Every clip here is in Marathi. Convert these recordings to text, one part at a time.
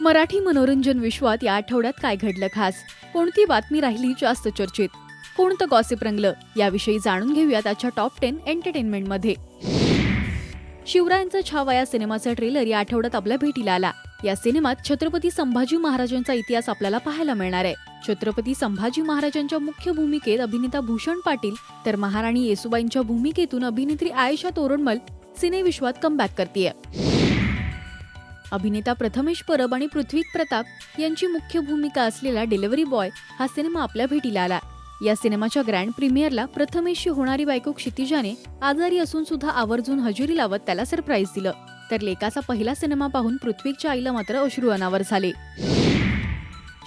मराठी मनोरंजन विश्वात या आठवड्यात काय घडलं खास? कोणती बातमी राहिली जास्त चर्चेत? कोणतं गॉसिप रंगलं? याविषयी जाणून घेऊयात आजच्या टॉप 10 एंटरटेनमेंटमध्ये. शिवरायांचा छावा या सिनेमाचा ट्रेलर या आठवड्यात आपल्या भेटीला आला. या सिनेमात छत्रपती संभाजी महाराजांचा इतिहास आपल्याला पाहायला मिळणार आहे. छत्रपती संभाजी महाराजांच्या मुख्य भूमिकेत अभिनेता भूषण पाटील, तर महाराणी येसुबाईंच्या भूमिकेतून अभिनेत्री आयशा तोरणमल सिनेविश्वात कमबॅक करतेय. अभिनेता प्रथमेश परब आणि पृथ्वी प्रताप यांची मुख्य भूमिका असलेला डिलिव्हरी बॉय हा सिनेमा आपल्या भेटीला आला. या सिनेमाच्या ग्रँड प्रीमियरला प्रथमेशची होणारी बायको क्षितिजाने आजारी असून सुद्धा आवर्जून हजेरी लावत त्याला सरप्राईज दिलं. तर लेकाचा पहिला सिनेमा पाहून पृथ्वीच्या आईला मात्र अश्रू अनावर झाले.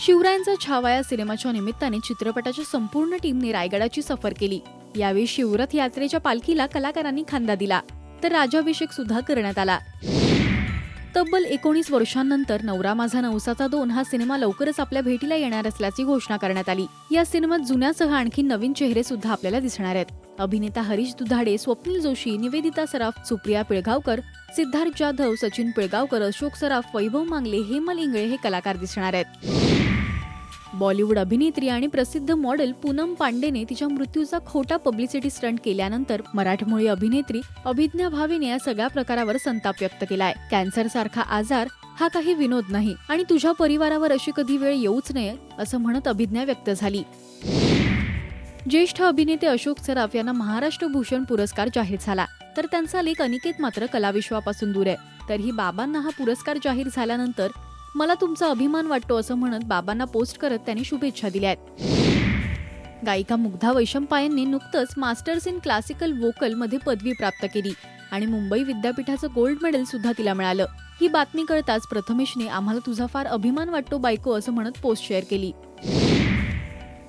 शिवरायांचा छावा या सिनेमाच्या निमित्ताने चित्रपटाच्या संपूर्ण टीमने रायगडाची सफर केली. यावेळी शिवरथ यात्रेच्या पालखीला कलाकारांनी खांदा दिला, तर राजाभिषेक सुद्धा करण्यात आला. तब्बल 19 वर्षांनंतर नवरा माझा नवसाचा 2 हा सिनेमा लवकरच आपल्या भेटीला येणार असल्याची घोषणा करण्यात आली. या सिनेमात जुन्यासह आणखी नवीन चेहरे सुद्धा आपल्याला दिसणार आहेत. अभिनेता हरीश दुधाडे, स्वप्नील जोशी, निवेदिता सराफ, सुप्रिया पिळगावकर, सिद्धार्थ जाधव, सचिन पिळगावकर, अशोक सराफ, वैभव मांगले, हेमल इंगळे हे कलाकार दिसणार आहेत. बॉलिवूड अभिनेत्री आणि प्रसिद्ध मॉडेल पूनम पांडेने तिच्या मृत्यूचा खोटा पब्लिसिटी स्टंट केल्यानंतर मराठमोळी अभिनेत्री अभिज्ञा भावेने या सगळ्या प्रकारावर संताप व्यक्त केलाय. कॅन्सर सारखा आजार हा काही विनोद नाही आणि तुझ्या परिवारावर अशी कधी वेळ येऊच नये असं म्हणत अभिज्ञा व्यक्त झाली. ज्येष्ठ अभिनेते अशोक सराफ यांना महाराष्ट्र भूषण पुरस्कार जाहीर झाला, तर त्यांचा लेक अनिकेत मात्र कलाविश्वापासून दूर आहे. तरीही बाबांना हा पुरस्कार जाहीर झाल्यानंतर मला तुमचा अभिमान वाटतो असं म्हणत बाबांना पोस्ट करत त्यांनी शुभेच्छा दिल्या आहेत. गायिका मुग्धा वैशंपायनने नुकतंच मास्टर्स इन क्लासिकल व्होकल मध्ये पदवी प्राप्त केली आणि मुंबई विद्यापीठाचं गोल्ड मेडल सुद्धा तिला मिळालं. ही बातमी कळताच प्रथमेशने आम्हाला तुझा फार अभिमान वाटतो बायको असं म्हणत पोस्ट शेअर केली.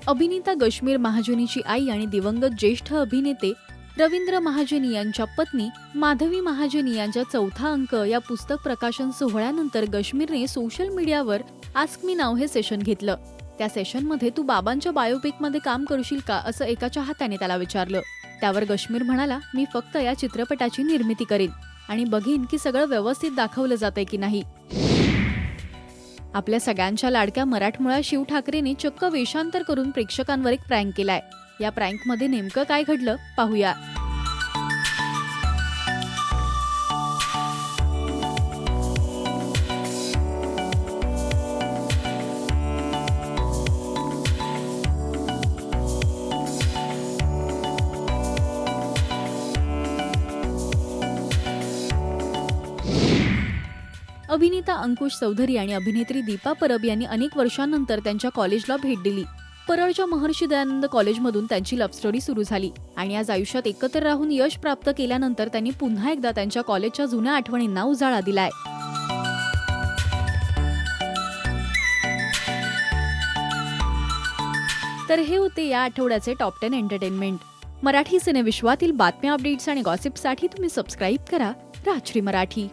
अभिनेता गश्मीर महाजनीची आई आणि दिवंगत ज्येष्ठ अभिनेते रवींद्र महाजनी यांच्या पत्नी माधवी महाजनी यांच्या 4था अंक या पुस्तक प्रकाशन सोहळ्यानंतर गश्मीरने सोशल मीडियावर आस्क मी नाव हे सेशन घेतलं. त्या सेशनमध्ये तू बाबांच्या बायोपिकमध्ये काम करशील का असं एका चाहत्याने त्याला विचारलं. त्यावर गश्मीर म्हणाला, मी फक्त या चित्रपटाची निर्मिती करीन आणि बघीन की सगळं व्यवस्थित दाखवलं जातंय की नाही. आपल्या सगळ्यांच्या लाडक्या मराठमोळ्या शिव ठाकरेने चक्क वेषांतर करून प्रेक्षकांवर एक प्रँक केलाय. या प्रँकमध्ये नेमकं काय घडलं पाहूया. अभिनेता अंकुश चौधरी आणि अभिनेत्री दीपा परब यांनी अनेक वर्षांनंतर त्यांच्या कॉलेजला भेट दिली. परळच्या महर्षी दयानंद कॉलेजमधून त्यांची लव्ह स्टोरी सुरू झाली आणि आज आयुष्यात एकत्र राहून यश प्राप्त केल्यानंतर त्यांनी पुन्हा एकदा त्यांच्या कॉलेजच्या जुन्या आठवणींना उजाळा दिलाय. तर हे होते या आठवड्याचे टॉप 10 एंटरटेनमेंट. मराठी सिनेविश्वातील बातम्या, अपडेट्स आणि गॉसिपसाठी तुम्ही सबस्क्राईब करा राजश्री मराठी.